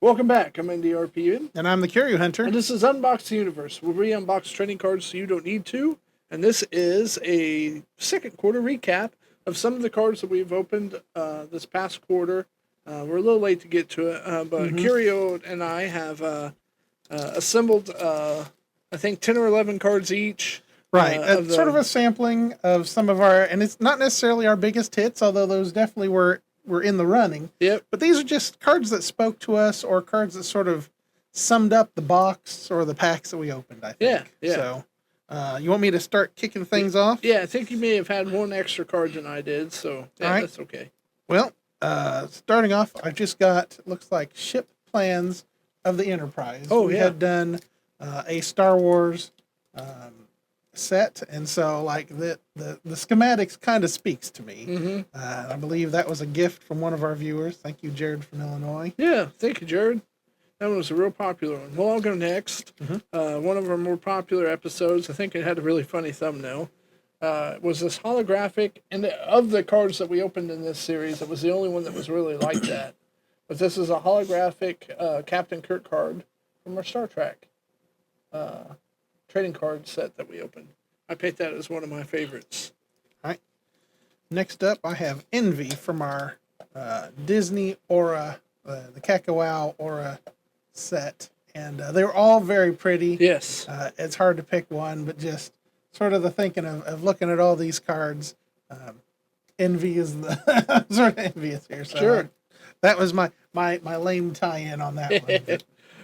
Welcome back. I'm IndieRPM. And I'm the Curio Hunter. And this is Unbox the Universe, where we unbox trading cards so you don't need to. And this is a second quarter recap of some of the cards that we've opened this past quarter. We're a little late to get to it, but Curio and I have assembled, I think, 10 or 11 cards each. Right. It's sort of a sampling of some of our, and it's not necessarily our biggest hits, although those definitely were in the running. Yep. But these are just cards that spoke to us, or cards that sort of summed up the box or the packs that we opened, I think. Yeah. So, you want me to start kicking things off? Yeah, I think you may have had one extra card than I did, so yeah, All right. That's okay. Well, starting off, I've just got, looks like, ship plans of the Enterprise. We had done a Star Wars set, and so like the schematics kind of speaks to me. I believe that was a gift from one of our viewers. Thank you, Jared from Illinois. Yeah, thank you, Jared. That one was a real popular one. Well, I'll go next. One of our more popular episodes, I think it had a really funny thumbnail, was this holographic, and of the cards that we opened in this series, it was the only one that was really like that. But this is a holographic Captain Kirk card from our Star Trek trading card set that we opened. I picked that as one of my favorites. All right. Next up, I have Envy from our Disney Aura, the Cacao Aura set. And they were all very pretty. Yes. It's hard to pick one, but just sort of the thinking of looking at all these cards. Envy is the sort of envious here. So sure. That was my lame tie-in on that one.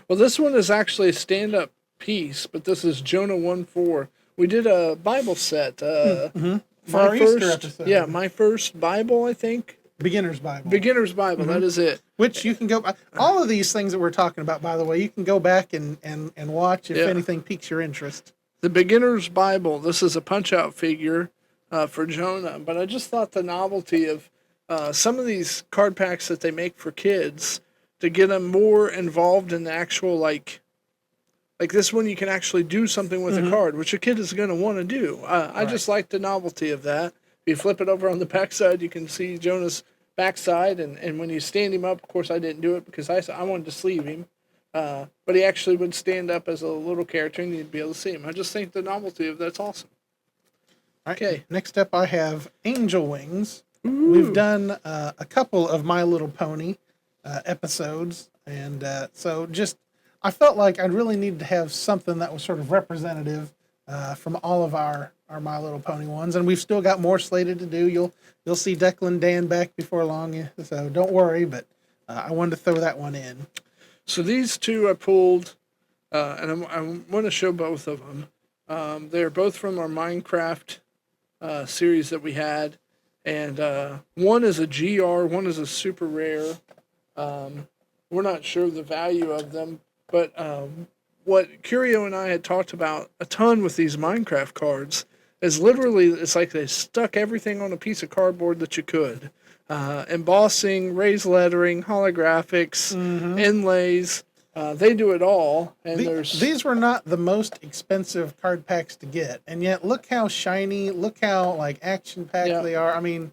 Well, this one is actually a stand-up piece, but this is Jonah 1-4. We did a Bible set. For our Easter episode. Yeah, my first Bible, I think. Beginner's Bible. Beginner's Bible, that is it. Which you can go, all of these things that we're talking about, by the way, you can go back and watch if anything piques your interest. The Beginner's Bible, this is a punch-out figure for Jonah, but I just thought the novelty of some of these card packs that they make for kids to get them more involved in the actual, like this one, you can actually do something with a card, which a kid is going to want to do. I just like the novelty of that. If you flip it over on the backside, you can see Jonah's backside, and when you stand him up, of course, I didn't do it because I wanted to sleeve him, but he actually would stand up as a little character, and you'd be able to see him. I just think the novelty of that's awesome. Okay. Next up, I have Angel Wings. Ooh. We've done a couple of My Little Pony episodes, and so just I felt like I really needed to have something that was sort of representative from all of our My Little Pony ones, and we've still got more slated to do. You'll see Declan Dan back before long, so don't worry. But I wanted to throw that one in. So these two I pulled, and I want to show both of them. They're both from our Minecraft series that we had, and one is a GR, one is a super rare. We're not sure the value of them. But what Curio and I had talked about a ton with these Minecraft cards is literally, it's like they stuck everything on a piece of cardboard that you could. Embossing, raised lettering, holographics, inlays. They do it all. And these were not the most expensive card packs to get. And yet, look how shiny, look how like action-packed they are. I mean,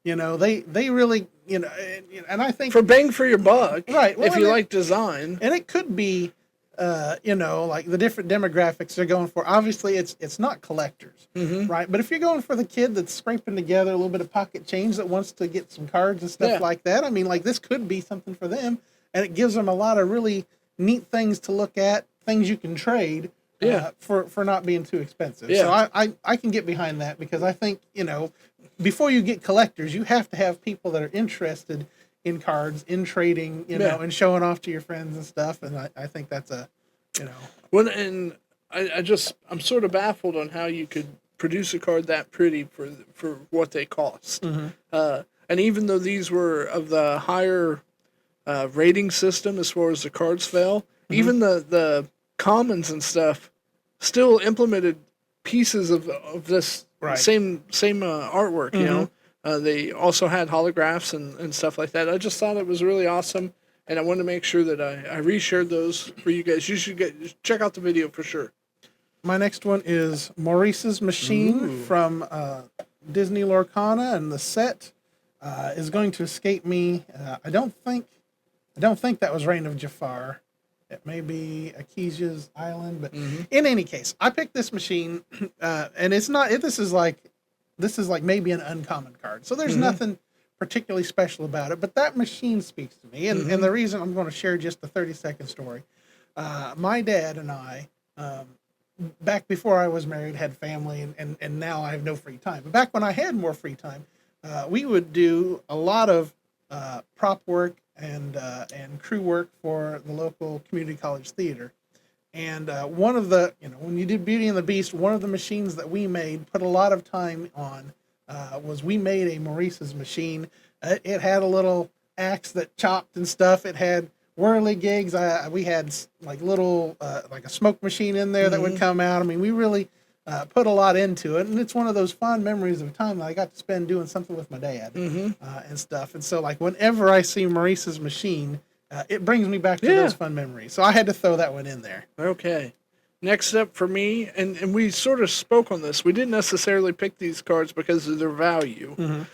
they really, and I think for bang for your buck, right? Well, if you like design, and it could be, like the different demographics they're going for. Obviously, it's not collectors, right? But if you're going for the kid that's scraping together a little bit of pocket change that wants to get some cards and stuff like that, I mean, like this could be something for them, and it gives them a lot of really neat things to look at, things you can trade. For not being too expensive. So I can get behind that because I think, before you get collectors, you have to have people that are interested in cards, in trading, and showing off to your friends and stuff. And I think that's Well, and I'm sort of baffled on how you could produce a card that pretty for what they cost. And even though these were of the higher rating system as far as the cards fell, even the commons and stuff still implemented pieces of this same artwork, you know. They also had holographs and stuff like that. I just thought it was really awesome, and I wanted to make sure that I reshared those for you guys. You should check out the video for sure. My next one is Maurice's Machine from Disney Lorcana, and the set is going to escape me. I don't think I don't think that was Reign of Jafar. It may be Akisia's Island, but Mm-hmm. in any case, I picked this machine, and it's not. This is like maybe an uncommon card, so there's Mm-hmm. nothing particularly special about it. But that machine speaks to me, and Mm-hmm. the reason I'm going to share just a 30-second story. My dad and I, back before I was married, had family, and now I have no free time. But back when I had more free time, we would do a lot of prop work and crew work for the local community college theater. And one of the, when you did Beauty and the Beast, one of the machines that we made, put a lot of time on, was we made a Maurice's machine. It had a little axe that chopped and stuff. It had whirligigs. We had like little, like a smoke machine in there that would come out. I mean, we really put a lot into it. And it's one of those fond memories of a time that I got to spend doing something with my dad and stuff. And so, like, whenever I see Maurice's machine, it brings me back to those fun memories. So I had to throw that one in there. Okay. Next up for me, and we sort of spoke on this. We didn't necessarily pick these cards because of their value.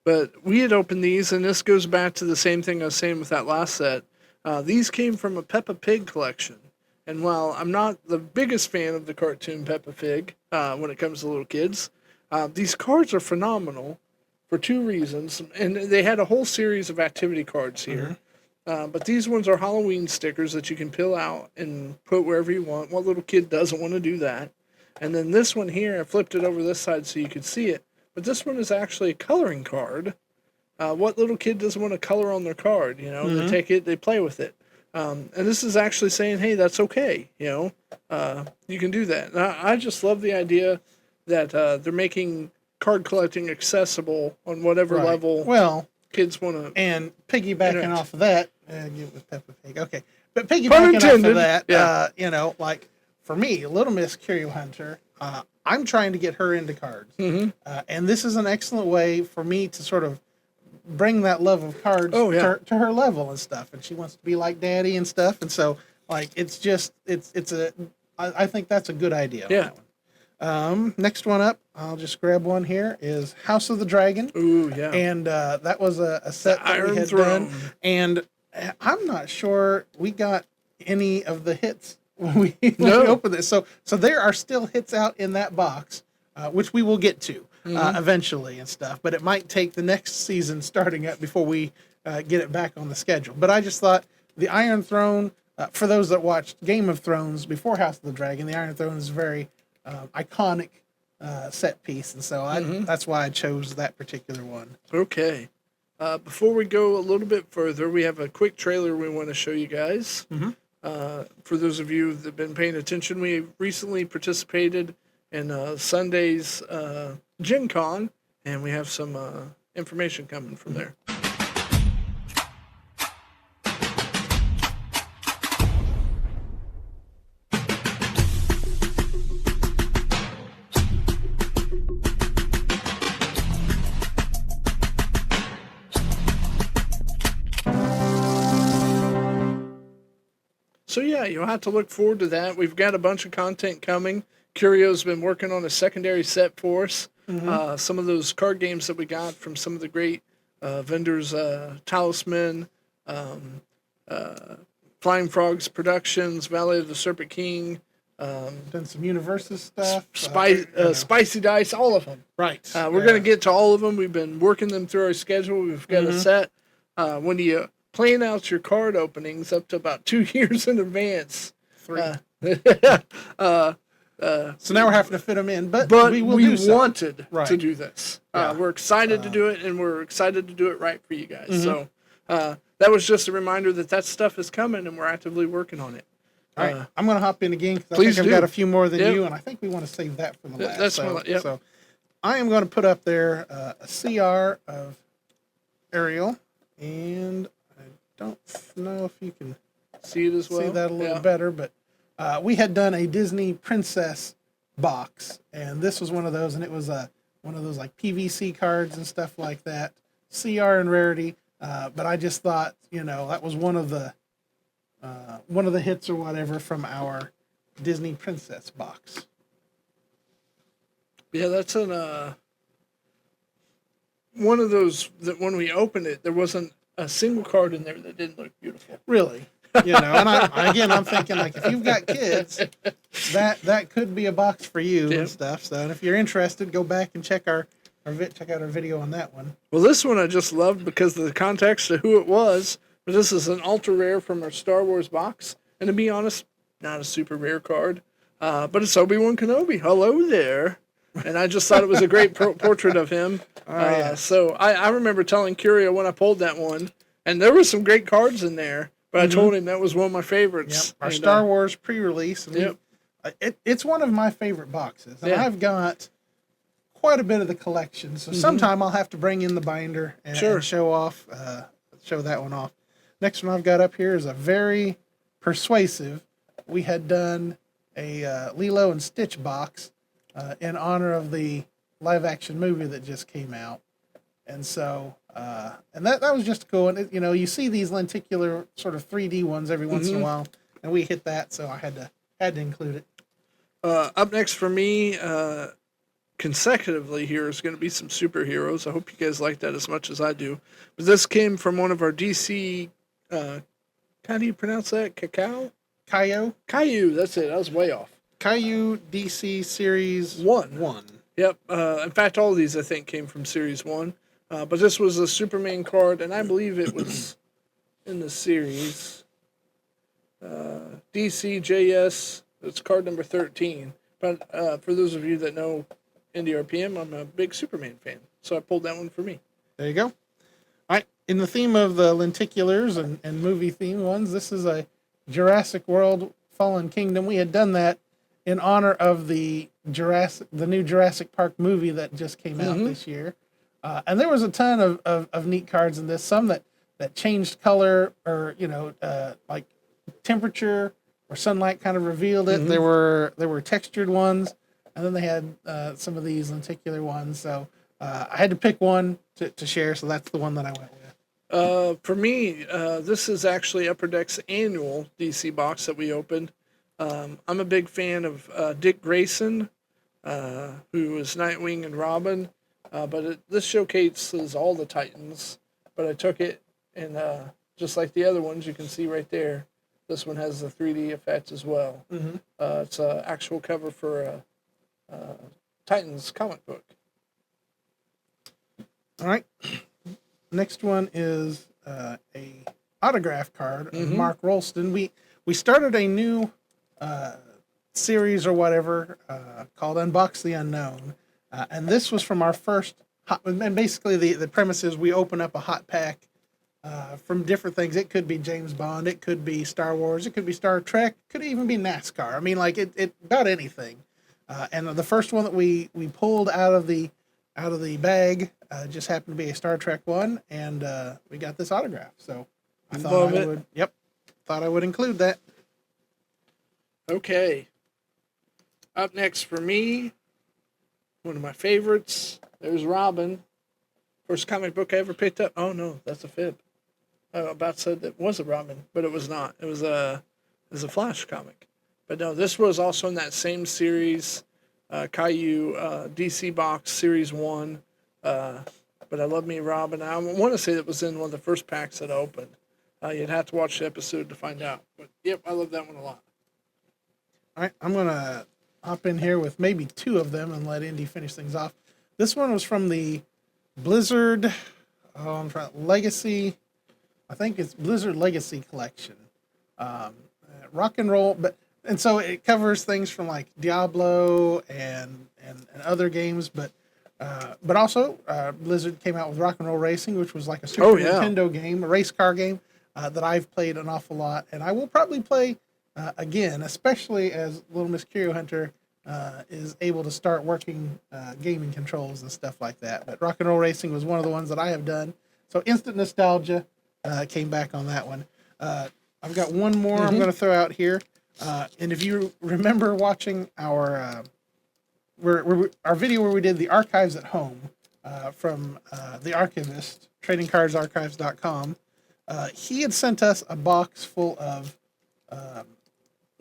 But we had opened these, and this goes back to the same thing I was saying with that last set. These came from a Peppa Pig collection. And while I'm not the biggest fan of the cartoon Peppa Pig when it comes to little kids, these cards are phenomenal for two reasons. And they had a whole series of activity cards here. But these ones are Halloween stickers that you can peel out and put wherever you want. What little kid doesn't want to do that? And then this one here, I flipped it over this side so you could see it. But this one is actually a coloring card. What little kid doesn't want to color on their card? They take it, they play with it. And this is actually saying, hey, that's okay. You can do that. And I just love the idea that they're making card collecting accessible on whatever level kids want to. And piggybacking off of that, get with Peppa Pig. Okay. But piggybacking off of that, like for me, Little Miss Curio Hunter, I'm trying to get her into cards. And this is an excellent way for me to sort of bring that love of cards to her level and stuff. And she wants to be like Daddy and stuff. And so, like, I think that's a good idea. Yeah. Next one up, I'll just grab one here, is House of the Dragon. Ooh, yeah. And that was a set that we Iron had Throne. done. And I'm not sure we got any of the hits when we opened this. So there are still hits out in that box, which we will get to eventually and stuff. But it might take the next season starting up before we get it back on the schedule. But I just thought the Iron Throne, for those that watched Game of Thrones before House of the Dragon, the Iron Throne is very iconic set piece, and so that's why I chose that particular one. Okay. Before we go a little bit further, we have a quick trailer we want to show you guys. For those of you that have been paying attention, we recently participated in Sunday's Gen Con, and we have some information coming from there. So yeah, you'll have to look forward to that. We've got a bunch of content coming. Curio's been working on a secondary set for us. Some of those card games that we got from some of the great vendors, Talisman, Flying Frogs Productions, Valley of the Serpent King. Done some Universes stuff. Spicy Dice, all of them. Right. We're going to get to all of them. We've been working them through our schedule. We've got a set. When you plan out your card openings up to about 2 years in advance. 3. So now we're having to fit them in, but we wanted to do this. We're excited to do it, and we're excited to do it right for you guys. So that was just a reminder that stuff is coming, and we're actively working on it. All right, I'm going to hop in again because I think I've got a few more than you, and I think we want to save that for the last. So I am going to put up there a CR of Ariel, and I don't know if you can see it as well. See that a little better, but we had done a Disney Princess box, and this was one of those, and it was one of those like PVC cards and stuff like that, CR and rarity. But I just thought, that was one of the hits or whatever from our Disney Princess box. Yeah, that's one of those that when we opened it, there wasn't a single card in there that didn't look beautiful. Really. You know, and I'm thinking, like, if you've got kids, that could be a box for you Yep. and stuff. So, and if you're interested, go back and check out our video on that one. Well, this one I just loved because of the context of who it was. But this is an ultra rare from our Star Wars box, and to be honest, not a super rare card. But it's Obi-Wan Kenobi. Hello there. And I just thought it was a great portrait of him. Yeah. So I remember telling Curio when I pulled that one, and there were some great cards in there. But I told him that was one of my favorites. Yep. Our Star Wars pre-release. And Yep. It's one of my favorite boxes. And Yeah. I've got quite a bit of the collection. So sometime I'll have to bring in the binder and show that one off. Next one I've got up here is a very persuasive. We had done a Lilo and Stitch box in honor of the live-action movie that just came out. And so, and that was just cool. And you know, you see these lenticular sort of 3D ones every once in a while, and we hit that, so I had to include it. Up next for me, consecutively here is going to be some superheroes. I hope you guys like that as much as I do. But this came from one of our DC. How do you pronounce that? Caillou, That's it. I was way off. Caillou DC Series 1. Yep. In fact, all of these I think came from Series 1. But this was a Superman card, and I believe it was in the series. DCJS, it's card number 13. But for those of you that know IndieRPM, I'm a big Superman fan. So I pulled that one for me. There you go. All right. In the theme of the lenticulars and movie theme ones, this is a Jurassic World Fallen Kingdom. We had done that in honor of the new Jurassic Park movie that just came out this year. And there was a ton of neat cards in this. Some that changed color or, you know, like temperature or sunlight kind of revealed it. There were textured ones. And then they had some of these lenticular ones. So I had to pick one to share. So that's the one that I went with. For me, this is actually Upper Deck's annual DC box that we opened. I'm a big fan of Dick Grayson, who was Nightwing and Robin. But this showcases all the Titans. But I took it, and just like the other ones, you can see right there, this one has the 3D effect as well. It's an actual cover for a Titans comic book. All right. Next one is a autograph card of Mark Rolston. We started a new series or whatever called Unbox the Unknown. And this was from our first and basically the premise is we open up a hot pack from different things. It could be James Bond, it could be Star Wars, it could be Star Trek, it could even be NASCAR. I mean, like it about anything. And the first one that we pulled out of the bag just happened to be a Star Trek one, and we got this autograph. So I thought I would include that. Okay. Up next for me, one of my favorites. There's Robin. First comic book I ever picked up. Oh no, that's a fib. I about said it was a Robin, but it was not. It was a Flash comic. But no, this was also in that same series, Caillou DC box Series 1. But I Love Me Robin. I want to say that was in one of the first packs that I opened. You'd have to watch the episode to find out. But yep, I love that one a lot. All right, I'm going to hop in here with maybe two of them and let Indy finish things off. This one was from the Blizzard Legacy. I think it's Blizzard Legacy Collection. Rock and roll, and so it covers things from like Diablo and other games, but also Blizzard came out with Rock and Roll Racing, which was like a Super Nintendo game, a race car game that I've played an awful lot, and I will probably play again, especially as Little Miss Curio Hunter is able to start working gaming controls and stuff like that. But Rock and Roll Racing was one of the ones that I have done, so instant nostalgia came back on that one. I've got one more I'm going to throw out here. And if you remember watching our video where we did the archives at home from the archivist, tradingcardsarchives.com, he had sent us a box full of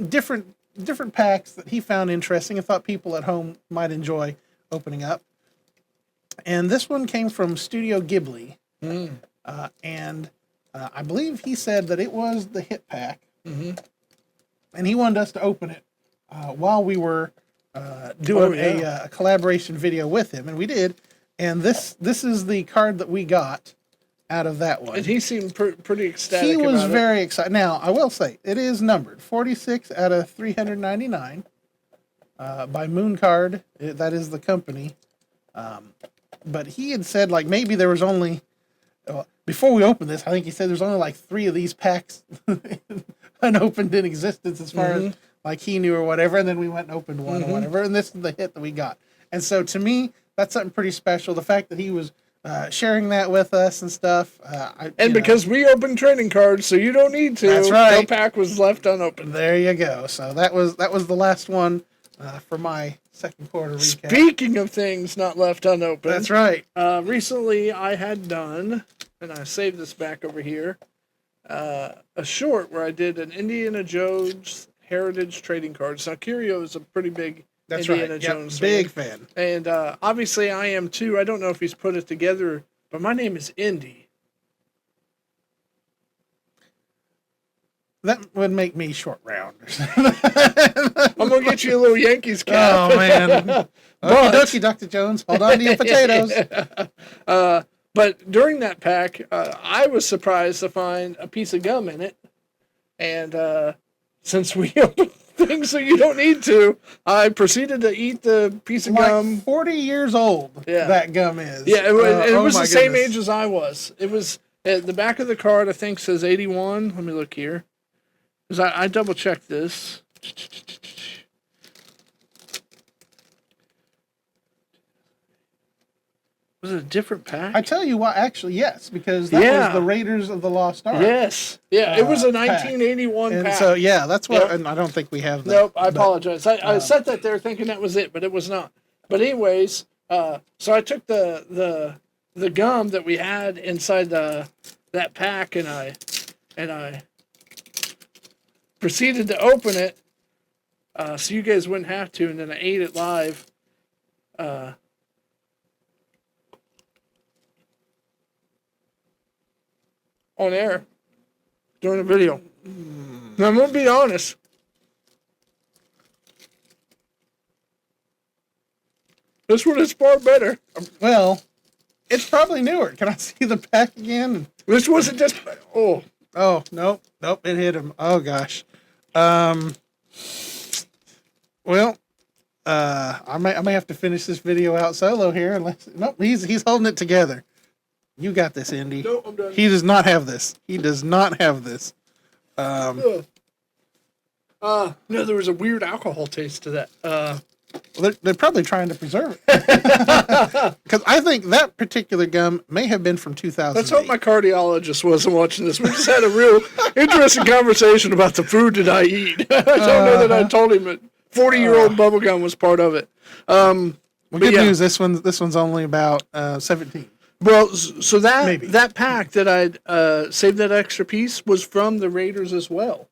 different packs that he found interesting and thought people at home might enjoy opening up. And this one came from Studio Ghibli. And I believe he said that it was the hit pack, Mm-hmm. and he wanted us to open it while we were doing a collaboration video with him, and we did. And this is the card that we got out of that one. And he seemed pretty ecstatic. He was about very excited. Now, I will say, it is numbered 46 out of 399 by Moon Card. That is the company. But he had said, like, maybe there was only, before we opened this, I think he said there's only like 3 of these packs unopened in existence as far as, like, he knew or whatever. And then we went and opened one or whatever. And this is the hit that we got. And so, to me, that's something pretty special. The fact that he was sharing that with us and stuff. Because we opened trading cards, so you don't need to. That's right. No pack was left unopened. There you go. So that was the last one for my second quarter recap. Speaking of things not left unopened. That's right. Recently, I had done, and I saved this back over here, a short where I did an Indiana Jones Heritage trading cards. Now, Curio is a pretty big That's Indiana right. Jones Big fan. fan. And obviously I am too. I don't know if he's put it together, but my name is Indy. That would make me short rounders. I'm going to get you a little Yankees cap. Oh, man. But- Okie dokie, Dr. Jones. Hold on to your potatoes. But during that pack, I was surprised to find a piece of gum in it. And since we opened things so you don't need to, I proceeded to eat the piece of gum. 40 years old, Yeah. that gum is. Yeah, it was my the same goodness. age as I was. It was, the back of the card, I think, says 81. Let me look here. Because I double-checked this. Was it a different pack? I tell you what, actually, yes, because that was the Raiders of the Lost Ark. Yes. Yeah, it was a pack. 1981 And pack. so, yeah, that's what, Yep. and I don't think we have that. Nope, I apologize. I set that there thinking that was it, but it was not. But anyways, so I took the gum that we had inside that pack, and I proceeded to open it, so you guys wouldn't have to, and then I ate it live. On air during the video. Now, I'm gonna be honest. This one is far better. Well, it's probably newer. Can I see the pack again? This wasn't just Oh, nope, it hit him. Oh gosh. Well, I may have to finish this video out solo here. Nope, he's holding it together. You got this, Indy. No, I'm done. He does not have this. He does not have this. No, there was a weird alcohol taste to that. They're probably trying to preserve it. Because I think that particular gum may have been from 2000. Let's hope my cardiologist wasn't watching this. We just had a real interesting conversation about the food that I eat. I don't know that I told him that 40-year-old bubblegum was part of it. Well, good news. This one's only about 17. Well, so Maybe. that pack that I'd saved that extra piece was from the Raiders as well.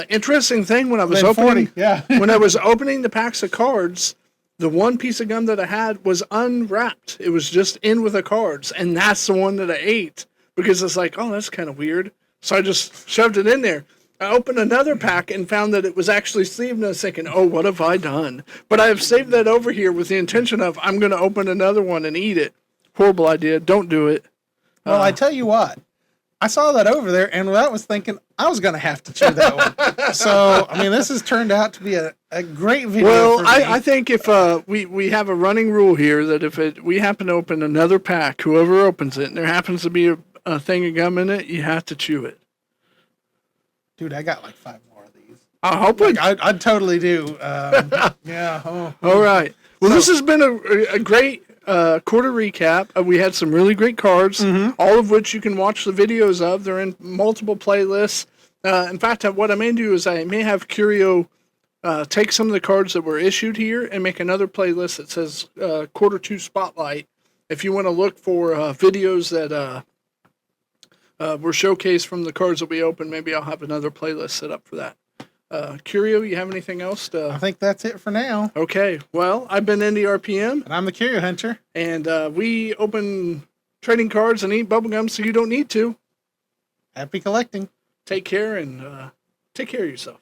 Interesting thing when I was Then opening, 40, yeah. when I was opening the packs of cards, the one piece of gum that I had was unwrapped. It was just in with the cards, and that's the one that I ate because it's like, oh, that's kind of weird. So I just shoved it in there. I opened another pack and found that it was actually sleeved, and I was thinking, oh, what have I done? But I have saved that over here with the intention of I'm going to open another one and eat it. Horrible idea. Don't do it. Well, I tell you what, I saw that over there, and I was thinking I was going to have to chew that one. So, I mean, this has turned out to be a great video. Well, for me. I think if we have a running rule here that if we happen to open another pack, whoever opens it, and there happens to be a thing of gum in it, you have to chew it. Dude, I got like 5 more of these. I hope I'd totally do. Yeah. All right. Well, this has been a great quarter recap. We had some really great cards, all of which you can watch the videos of. They're in multiple playlists. In fact, what I may do is I may have Curio take some of the cards that were issued here and make another playlist that says Quarter 2 Spotlight. If you want to look for videos that were showcased from the cards that we opened, maybe I'll have another playlist set up for that. Curio, you have anything else? I think that's it for now. Okay. Well, I've been IndieRPM. And I'm the Curio Hunter. And we open trading cards and eat bubblegum so you don't need to. Happy collecting. Take care and take care of yourself.